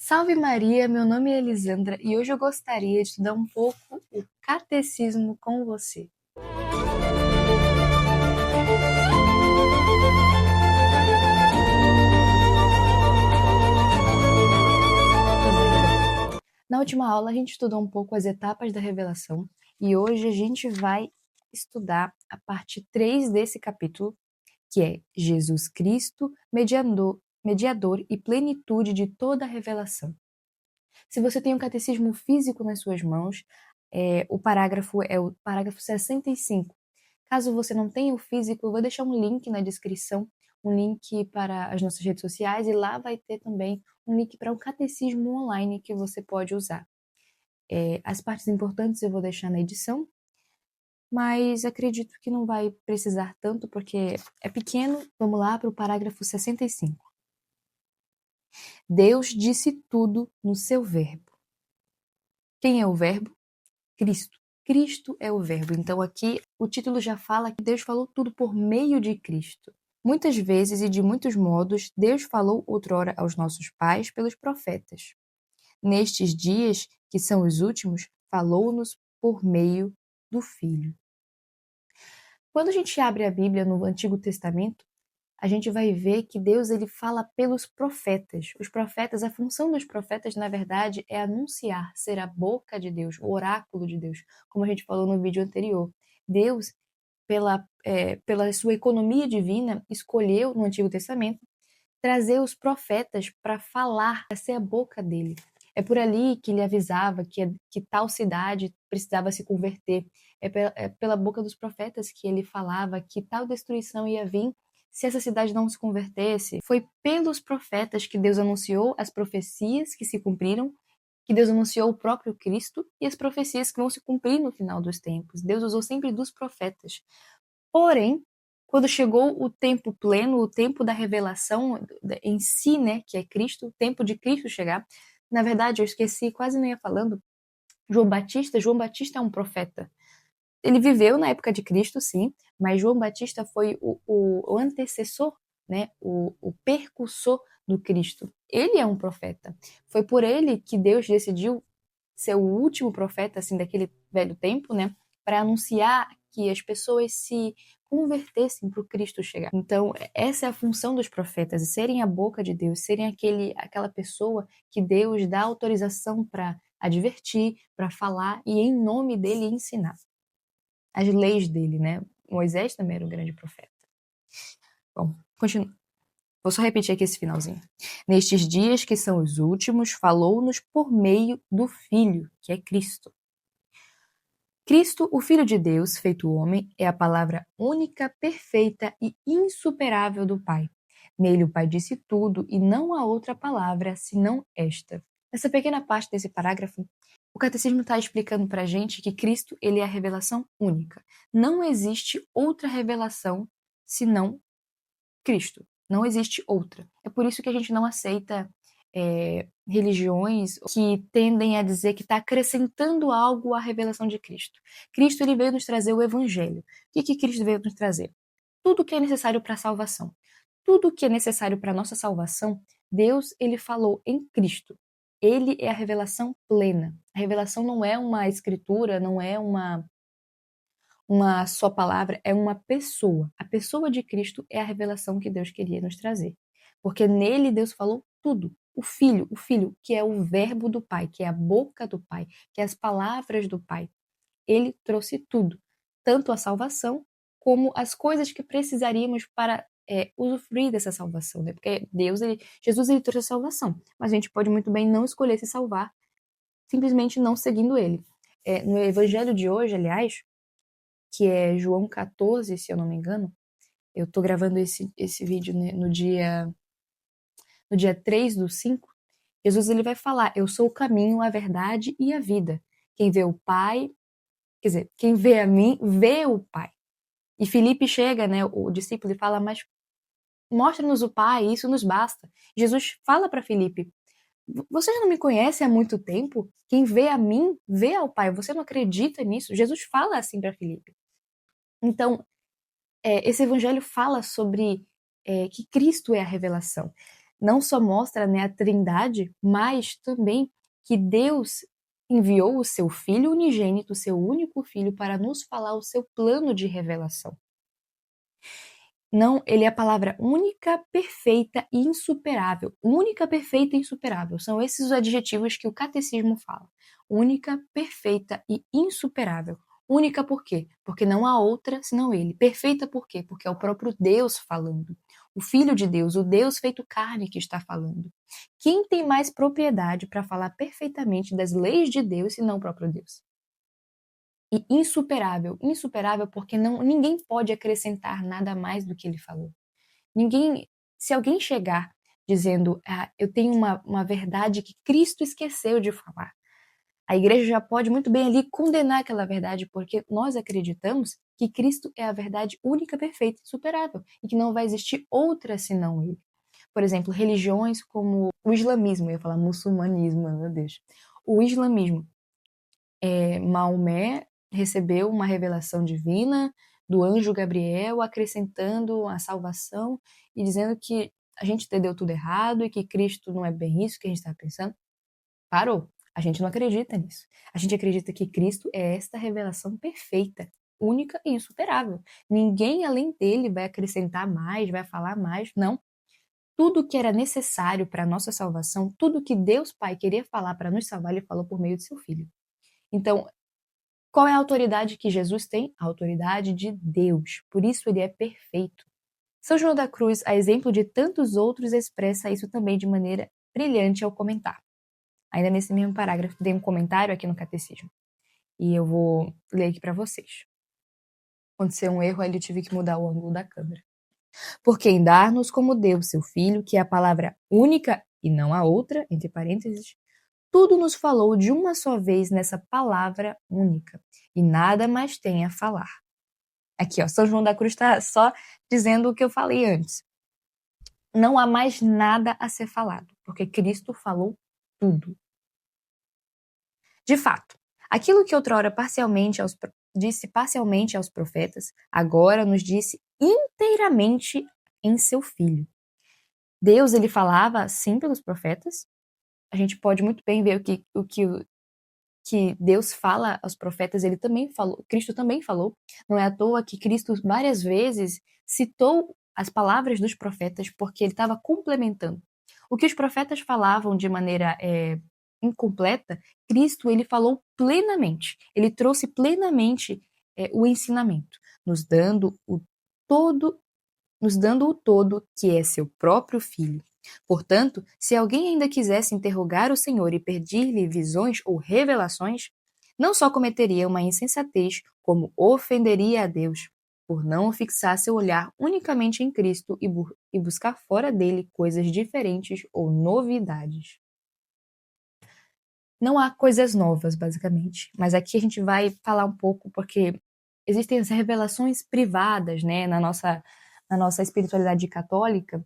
Salve Maria, meu nome é Elisandra e hoje eu gostaria de estudar um pouco o catecismo com você. Na última aula a gente estudou um pouco as etapas da revelação e hoje a gente vai estudar a parte 3 desse capítulo, que é Jesus Cristo, mediador e plenitude de toda a revelação. Se você tem um catecismo físico nas suas mãos, o parágrafo é o parágrafo 65. Caso você não tenha o físico, eu vou deixar um link na descrição, um link para as nossas redes sociais e lá vai ter também um link para o catecismo online que você pode usar. As partes importantes eu vou deixar na edição, mas acredito que não vai precisar tanto porque é pequeno. Vamos lá para o parágrafo 65. Deus disse tudo no seu verbo. Quem é o verbo? Cristo. Cristo é o verbo. Então aqui o título já fala que Deus falou tudo por meio de Cristo. Muitas vezes e de muitos modos, Deus falou outrora aos nossos pais pelos profetas. Nestes dias, que são os últimos, falou-nos por meio do Filho. Quando a gente abre a Bíblia no Antigo Testamento, a gente vai ver que Deus ele fala pelos profetas. Os profetas, a função dos profetas, na verdade, é anunciar, ser a boca de Deus, o oráculo de Deus, como a gente falou no vídeo anterior. Deus, pela sua economia divina, escolheu no Antigo Testamento trazer os profetas para falar, para ser a boca dele. É por ali que ele avisava que tal cidade precisava se converter. É pela boca dos profetas que ele falava que tal destruição ia vir se essa cidade não se convertesse. Foi pelos profetas que Deus anunciou as profecias que se cumpriram, que Deus anunciou o próprio Cristo e as profecias que vão se cumprir no final dos tempos. Deus usou sempre dos profetas. Porém, quando chegou o tempo pleno, o tempo da revelação em si, né, que é Cristo, o tempo de Cristo chegar, na verdade, eu esqueci, quase não ia falando, João Batista é um profeta. Ele viveu na época de Cristo, sim, mas João Batista foi o antecessor, né, o percussor do Cristo. Ele é um profeta. Foi por ele que Deus decidiu ser o último profeta, assim, daquele velho tempo, né, para anunciar que as pessoas se convertessem para o Cristo chegar. Então, essa é a função dos profetas, serem a boca de Deus, serem aquela pessoa que Deus dá autorização para advertir, para falar e em nome dele ensinar as leis dele, né? Moisés também era um grande profeta. Bom, continua. Vou só repetir aqui esse finalzinho. Nestes dias que são os últimos, falou-nos por meio do Filho, que é Cristo. Cristo, o Filho de Deus, feito homem, é a palavra única, perfeita e insuperável do Pai. Nele o Pai disse tudo e não há outra palavra senão esta. Nessa pequena parte desse parágrafo, o Catecismo está explicando para a gente que Cristo ele é a revelação única. Não existe outra revelação senão Cristo. Não existe outra. É por isso que a gente não aceita religiões que tendem a dizer que está acrescentando algo à revelação de Cristo. Cristo ele veio nos trazer o Evangelho. O que Cristo veio nos trazer? Tudo que é necessário para a salvação. Tudo que é necessário para a nossa salvação, Deus ele falou em Cristo. Ele é a revelação plena. A revelação não é uma escritura, não é uma só palavra, é uma pessoa. A pessoa de Cristo é a revelação que Deus queria nos trazer. Porque nele Deus falou tudo. O Filho, que é o verbo do Pai, que é a boca do Pai, que é as palavras do Pai. Ele trouxe tudo. Tanto a salvação, como as coisas que precisaríamos para usufruir dessa salvação. Né? Porque Jesus ele trouxe a salvação. Mas a gente pode muito bem não escolher se salvar, simplesmente não seguindo ele. No evangelho de hoje, aliás, que é João 14, se eu não me engano. Eu tô gravando esse vídeo, né, no dia 3/5. Jesus ele vai falar, eu sou o caminho, a verdade e a vida. Quem vê o Pai, quer dizer, quem vê a mim, vê o Pai. E Filipe chega, né, o discípulo, e fala, mas mostra-nos o Pai, isso nos basta. Jesus fala para Filipe, você já não me conhece há muito tempo? Quem vê a mim, vê ao Pai. Você não acredita nisso? Jesus fala assim para Filipe. Então, esse evangelho fala sobre que Cristo é a revelação. não só mostra, né, a Trindade, mas também que Deus enviou o seu Filho unigênito, o seu único Filho, para nos falar o seu plano de revelação. Não, ele é a palavra única, perfeita e insuperável. Única, perfeita e insuperável. São esses os adjetivos que o catecismo fala. Única, perfeita e insuperável. Única por quê? Porque não há outra senão ele. Perfeita por quê? Porque é o próprio Deus falando. O Filho de Deus, o Deus feito carne que está falando. Quem tem mais propriedade para falar perfeitamente das leis de Deus senão o próprio Deus? E insuperável, insuperável porque ninguém pode acrescentar nada mais do que ele falou. Ninguém, se alguém chegar dizendo, eu tenho uma verdade que Cristo esqueceu de falar, a igreja já pode muito bem ali condenar aquela verdade, porque nós acreditamos que Cristo é a verdade única, perfeita e insuperável, e que não vai existir outra senão ele. Por exemplo, religiões como o islamismo, eu ia falar muçulmanismo, meu Deus. O islamismo, Maomé recebeu uma revelação divina do anjo Gabriel, acrescentando a salvação e dizendo que a gente entendeu tudo errado e que Cristo não é bem isso que a gente estava pensando. Parou. A gente não acredita nisso. A gente acredita que Cristo é esta revelação perfeita, única e insuperável. Ninguém além dele vai acrescentar mais, vai falar mais. Não. Tudo que era necessário para a nossa salvação, tudo que Deus Pai queria falar para nos salvar, ele falou por meio de seu Filho. Então, qual é a autoridade que Jesus tem? A autoridade de Deus. Por isso ele é perfeito. São João da Cruz, a exemplo de tantos outros, expressa isso também de maneira brilhante ao comentar. Ainda nesse mesmo parágrafo, tem um comentário aqui no Catecismo. E eu vou ler aqui para vocês. Aconteceu um erro, aí eu tive que mudar o ângulo da câmera. Porque em dar-nos como Deus seu Filho, que é a palavra única e não a outra, entre parênteses, tudo nos falou de uma só vez nessa palavra única, e nada mais tem a falar. Aqui, ó, São João da Cruz está só dizendo o que eu falei antes. Não há mais nada a ser falado, porque Cristo falou tudo. De fato, aquilo que outrora disse parcialmente aos profetas, agora nos disse inteiramente em seu Filho. Deus, ele falava assim pelos profetas. A gente pode muito bem ver o que Deus fala aos profetas, ele também falou, Cristo também falou. Não é à toa que Cristo várias vezes citou as palavras dos profetas, porque ele estava complementando. O que os profetas falavam de maneira incompleta, Cristo ele falou plenamente. Ele trouxe plenamente o ensinamento, nos dando o todo que é seu próprio Filho. Portanto, se alguém ainda quisesse interrogar o Senhor e pedir-lhe visões ou revelações, não só cometeria uma insensatez, como ofenderia a Deus, por não fixar seu olhar unicamente em Cristo e buscar fora dele coisas diferentes ou novidades. Não há coisas novas, basicamente, mas aqui a gente vai falar um pouco porque existem as revelações privadas, né, na nossa espiritualidade católica.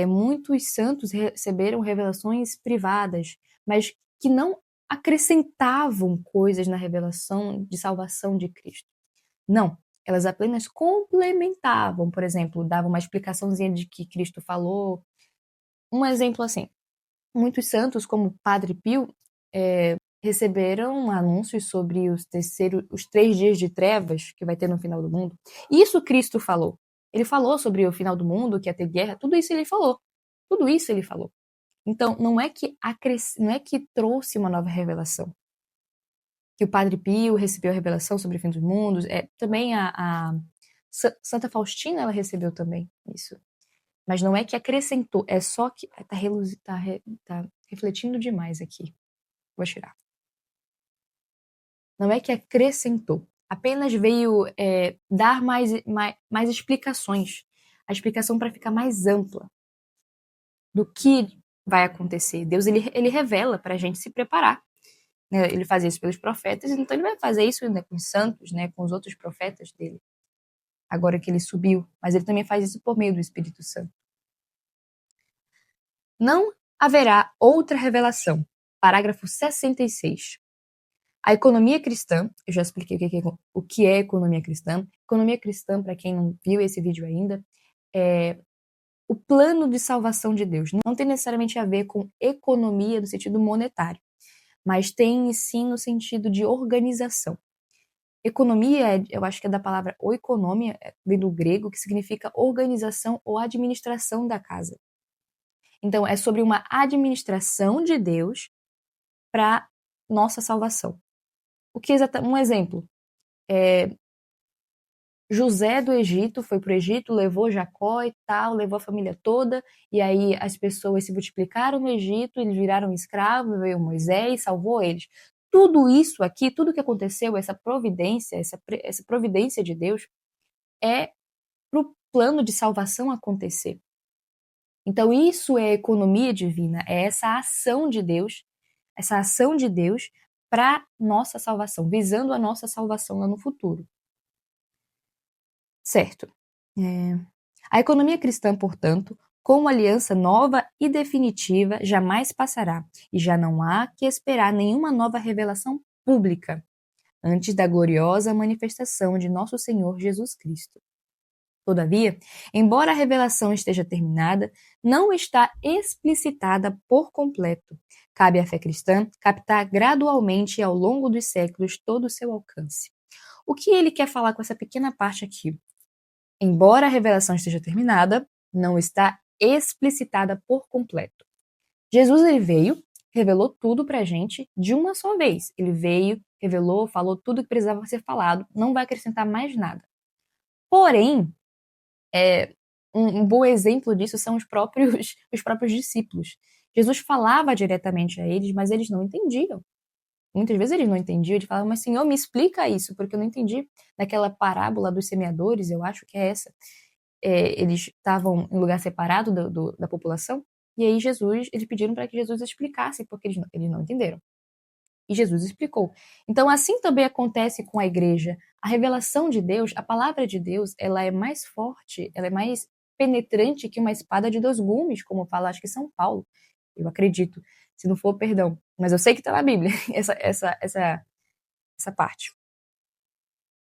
Muitos santos receberam revelações privadas, mas que não acrescentavam coisas na revelação de salvação de Cristo. Não, elas apenas complementavam, por exemplo, davam uma explicaçãozinha de que Cristo falou. Um exemplo assim, muitos santos, como Padre Pio, receberam anúncios sobre os 3 dias de trevas que vai ter no final do mundo. Isso Cristo falou. Ele falou sobre o final do mundo, que ia ter guerra, tudo isso ele falou. Tudo isso ele falou. Então, não é que trouxe uma nova revelação. Que o Padre Pio recebeu a revelação sobre o fim dos mundos. Também a Santa Faustina, ela recebeu também isso. Mas não é que acrescentou, é só que tá refletindo demais aqui. Vou tirar. Não é que acrescentou. Apenas veio dar mais explicações. A explicação para ficar mais ampla do que vai acontecer. Deus ele revela para a gente se preparar. Né? Ele faz isso pelos profetas, então ele vai fazer isso, né, com os santos, né, com os outros profetas dele. Agora que ele subiu, mas ele também faz isso por meio do Espírito Santo. Não haverá outra revelação. Parágrafo 66. A economia cristã, eu já expliquei o que é economia cristã. Economia cristã, para quem não viu esse vídeo ainda, o plano de salvação de Deus. Não tem necessariamente a ver com economia no sentido monetário, mas tem sim no sentido de organização. Economia, eu acho que é da palavra oikonomia, vem do grego, que significa organização ou administração da casa. Então, é sobre uma administração de Deus para nossa salvação. Um exemplo, José do Egito foi para o Egito, levou Jacó e tal, levou a família toda, e aí as pessoas se multiplicaram no Egito, eles viraram escravos, veio Moisés, salvou eles. Tudo isso aqui, tudo que aconteceu, essa providência de Deus, é para o plano de salvação acontecer. Então isso é economia divina, é essa ação de Deus para nossa salvação, visando a nossa salvação lá no futuro. Certo. A economia cristã, portanto, como aliança nova e definitiva, jamais passará, e já não há que esperar nenhuma nova revelação pública antes da gloriosa manifestação de nosso Senhor Jesus Cristo. Todavia, embora a revelação esteja terminada, não está explicitada por completo. Cabe à fé cristã captar gradualmente e ao longo dos séculos todo o seu alcance. O que ele quer falar com essa pequena parte aqui? Embora a revelação esteja terminada, não está explicitada por completo. Jesus ele veio, revelou tudo pra gente de uma só vez. Ele veio, revelou, falou tudo que precisava ser falado, não vai acrescentar mais nada. Porém, um bom exemplo disso são os próprios discípulos. Jesus falava diretamente a eles, mas eles não entendiam. Muitas vezes eles não entendiam, eles falavam, mas Senhor, me explica isso, porque eu não entendi. Naquela parábola dos semeadores, eu acho que é essa, eles estavam em lugar separado da população, e aí eles pediram para que Jesus explicasse, porque eles não entenderam. E Jesus explicou. Então, assim também acontece com a igreja. A revelação de Deus, a palavra de Deus, ela é mais forte, ela é mais penetrante que uma espada de 2 gumes, como fala, acho que São Paulo. Eu acredito. Se não for, perdão. Mas eu sei que está na Bíblia, essa parte.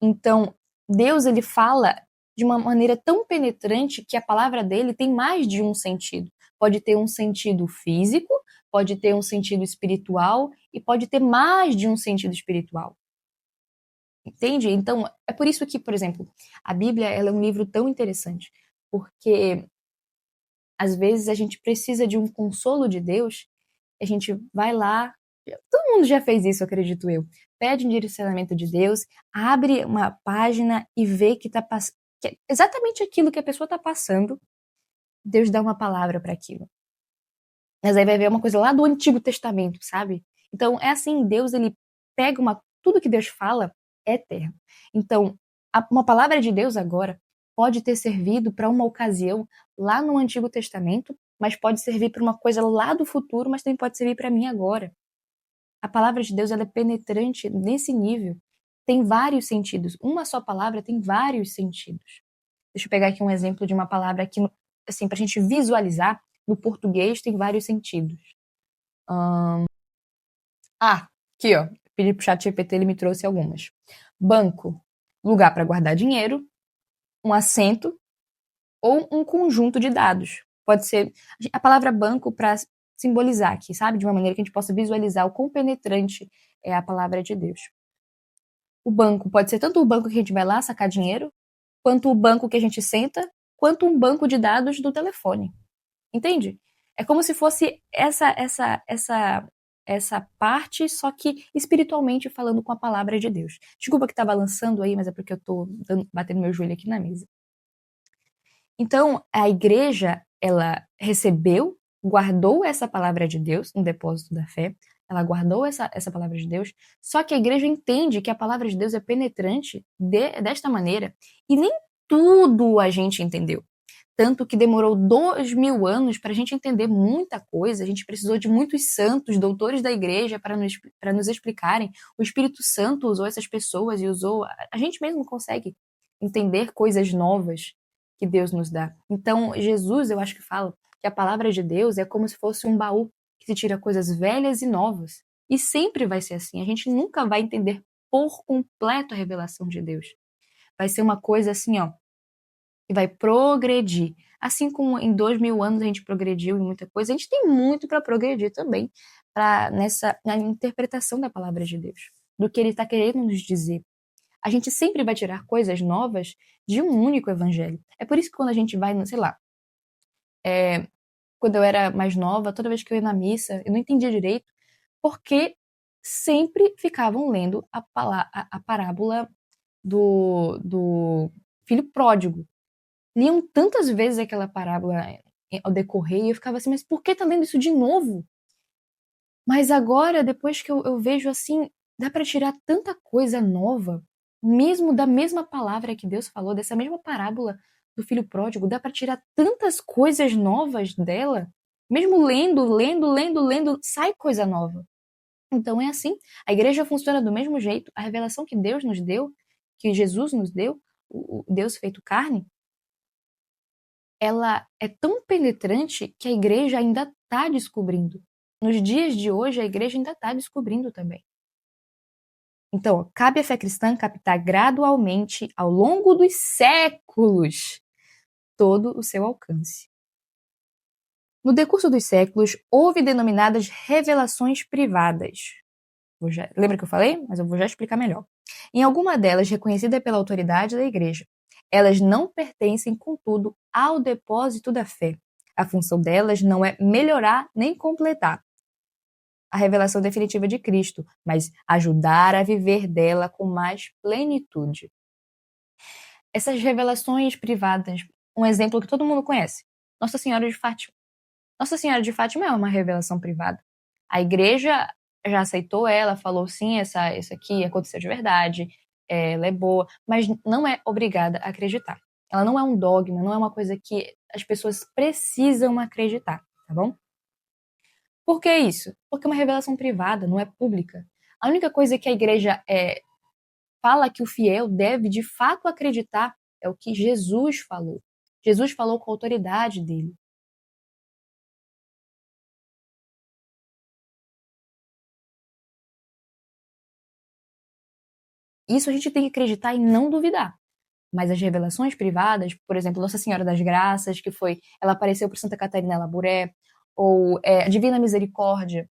Então, Deus, ele fala de uma maneira tão penetrante que a palavra dele tem mais de um sentido. Pode ter um sentido físico, pode ter um sentido espiritual e pode ter mais de um sentido espiritual. Entende? Então, é por isso que, por exemplo, a Bíblia ela é um livro tão interessante, porque às vezes a gente precisa de um consolo de Deus, a gente vai lá, todo mundo já fez isso, acredito eu, pede um direcionamento de Deus, abre uma página e vê que é exatamente aquilo que a pessoa está passando, Deus dá uma palavra para aquilo. Mas aí vai ver uma coisa lá do Antigo Testamento, sabe? Então é assim, Deus ele pega tudo que Deus fala é eterno. Então, uma palavra de Deus agora pode ter servido para uma ocasião lá no Antigo Testamento, mas pode servir para uma coisa lá do futuro, mas também pode servir para mim agora. A palavra de Deus ela é penetrante nesse nível. Tem vários sentidos. Uma só palavra tem vários sentidos. Deixa eu pegar aqui um exemplo de uma palavra que, assim, para a gente visualizar, no português tem vários sentidos. Aqui, ó. Pedi pro ChatGPT, ele me trouxe algumas. Banco, lugar para guardar dinheiro, um assento ou um conjunto de dados. Pode ser a palavra banco para simbolizar aqui, sabe? De uma maneira que a gente possa visualizar o quão penetrante é a palavra de Deus. O banco pode ser tanto o banco que a gente vai lá sacar dinheiro, quanto o banco que a gente senta, quanto um banco de dados do telefone. Entende? É como se fosse essa parte, só que espiritualmente falando com a palavra de Deus. Desculpa que tá balançando aí, mas é porque eu tô batendo meu joelho aqui na mesa. Então, a igreja, ela recebeu, guardou essa palavra de Deus, um depósito da fé, ela guardou essa palavra de Deus, só que a igreja entende que a palavra de Deus é penetrante desta maneira, e nem tudo a gente entendeu. Tanto que demorou 2000 anos para a gente entender muita coisa, a gente precisou de muitos santos, doutores da igreja, para nos explicarem. O Espírito Santo usou essas pessoas e usou. A gente mesmo consegue entender coisas novas que Deus nos dá. Então, Jesus, eu acho que fala que a palavra de Deus é como se fosse um baú que se tira coisas velhas e novas. E sempre vai ser assim. A gente nunca vai entender por completo a revelação de Deus. Vai ser uma coisa assim, ó, e vai progredir. Assim como em 2000 anos a gente progrediu em muita coisa, a gente tem muito para progredir também na interpretação da palavra de Deus, do que ele está querendo nos dizer. A gente sempre vai tirar coisas novas de um único evangelho. É por isso que quando a gente vai, sei lá, quando eu era mais nova, toda vez que eu ia na missa, eu não entendia direito, porque sempre ficavam lendo a parábola do filho pródigo. Liam tantas vezes aquela parábola ao decorrer e eu ficava assim, mas por que tá lendo isso de novo? Mas agora, depois que eu vejo assim, dá para tirar tanta coisa nova, mesmo da mesma palavra que Deus falou, dessa mesma parábola do filho pródigo, dá para tirar tantas coisas novas dela, mesmo lendo, sai coisa nova. Então é assim, a igreja funciona do mesmo jeito, a revelação que Deus nos deu, que Jesus nos deu, o Deus feito carne, ela é tão penetrante que a igreja ainda está descobrindo. Nos dias de hoje, a igreja ainda está descobrindo também. Então, cabe à fé cristã captar gradualmente, ao longo dos séculos, todo o seu alcance. No decurso dos séculos, houve denominadas revelações privadas. Lembra que eu falei? Mas eu vou já explicar melhor. Em alguma delas, reconhecida pela autoridade da igreja, elas não pertencem, contudo, ao depósito da fé. A função delas não é melhorar nem completar a revelação definitiva de Cristo, mas ajudar a viver dela com mais plenitude. Essas revelações privadas, um exemplo que todo mundo conhece, Nossa Senhora de Fátima. Nossa Senhora de Fátima é uma revelação privada. A igreja já aceitou ela, falou sim, isso aqui aconteceu de verdade, ela é boa, mas não é obrigada a acreditar. Ela não é um dogma, não é uma coisa que as pessoas precisam acreditar, tá bom? Por que isso? Porque é uma revelação privada, não é pública. A única coisa que a igreja fala que o fiel deve de fato acreditar é o que Jesus falou. Jesus falou com a autoridade dele. Isso a gente tem que acreditar e não duvidar. Mas as revelações privadas, por exemplo, Nossa Senhora das Graças, ela apareceu para Santa Catarina Labouré, ou a Divina Misericórdia,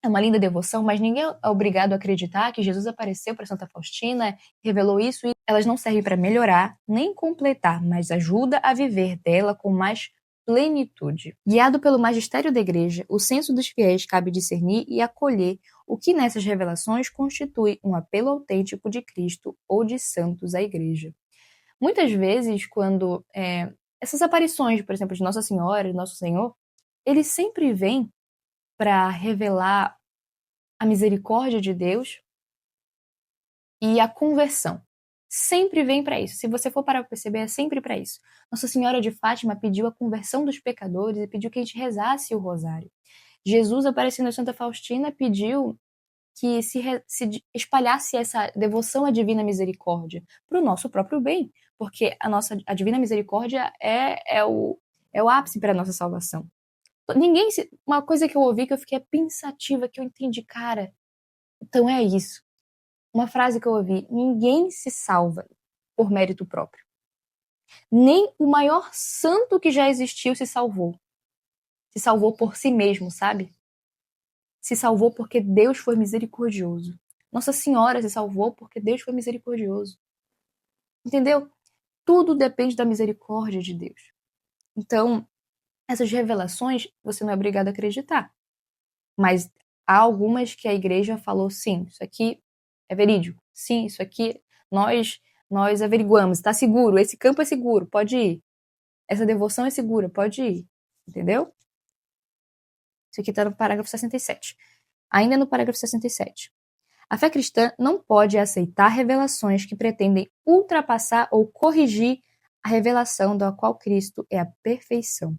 é uma linda devoção, mas ninguém é obrigado a acreditar que Jesus apareceu para Santa Faustina, revelou isso, e elas não servem para melhorar nem completar, mas ajuda a viver dela com mais plenitude. Guiado pelo magistério da Igreja, o senso dos fiéis cabe discernir e acolher o que nessas revelações constitui um apelo autêntico de Cristo ou de santos à Igreja. Muitas vezes, quando essas aparições, por exemplo, de Nossa Senhora e Nosso Senhor, eles sempre vêm para revelar a misericórdia de Deus e a conversão. Sempre vem para isso. Se você for parar para perceber, é sempre para isso. Nossa Senhora de Fátima pediu a conversão dos pecadores e pediu que a gente rezasse o rosário. Jesus, aparecendo a Santa Faustina, pediu que se espalhasse essa devoção à divina misericórdia para o nosso próprio bem, porque a divina misericórdia é o ápice para a nossa salvação. Uma coisa que eu ouvi que eu fiquei pensativa, que eu entendi, cara, então é isso. Uma frase que eu ouvi: ninguém se salva por mérito próprio. Nem o maior santo que já existiu se salvou. Se salvou por si mesmo, sabe? Se salvou porque Deus foi misericordioso. Nossa Senhora se salvou porque Deus foi misericordioso. Entendeu? Tudo depende da misericórdia de Deus. Então, essas revelações você não é obrigado a acreditar. Mas há algumas que a igreja falou: sim, isso aqui é verídico. Sim, isso aqui nós averiguamos, está seguro, esse campo é seguro, pode ir. Essa devoção é segura, pode ir. Entendeu? Isso aqui está no parágrafo 67. Ainda no parágrafo 67. A fé cristã não pode aceitar revelações que pretendem ultrapassar ou corrigir a revelação da qual Cristo é a perfeição.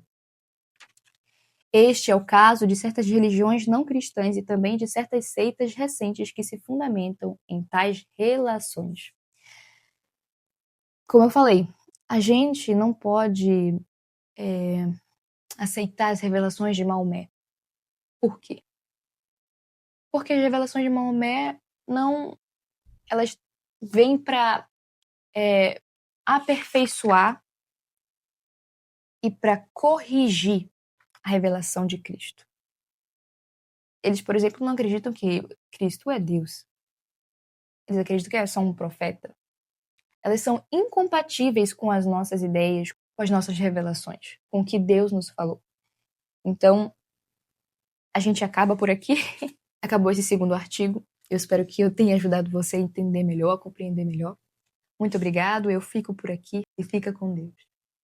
Este é o caso de certas religiões não cristãs e também de certas seitas recentes que se fundamentam em tais relações. Como eu falei, a gente não pode aceitar as revelações de Maomé. Por quê? Porque as revelações de Maomé elas vêm para aperfeiçoar e para corrigir a revelação de Cristo. Eles, por exemplo, não acreditam que Cristo é Deus. Eles acreditam que é só um profeta. Elas são incompatíveis com as nossas ideias, com as nossas revelações, com o que Deus nos falou. Então, a gente acaba por aqui. Acabou esse segundo artigo. Eu espero que eu tenha ajudado você a entender melhor, a compreender melhor. Muito obrigado, eu fico por aqui e fica com Deus.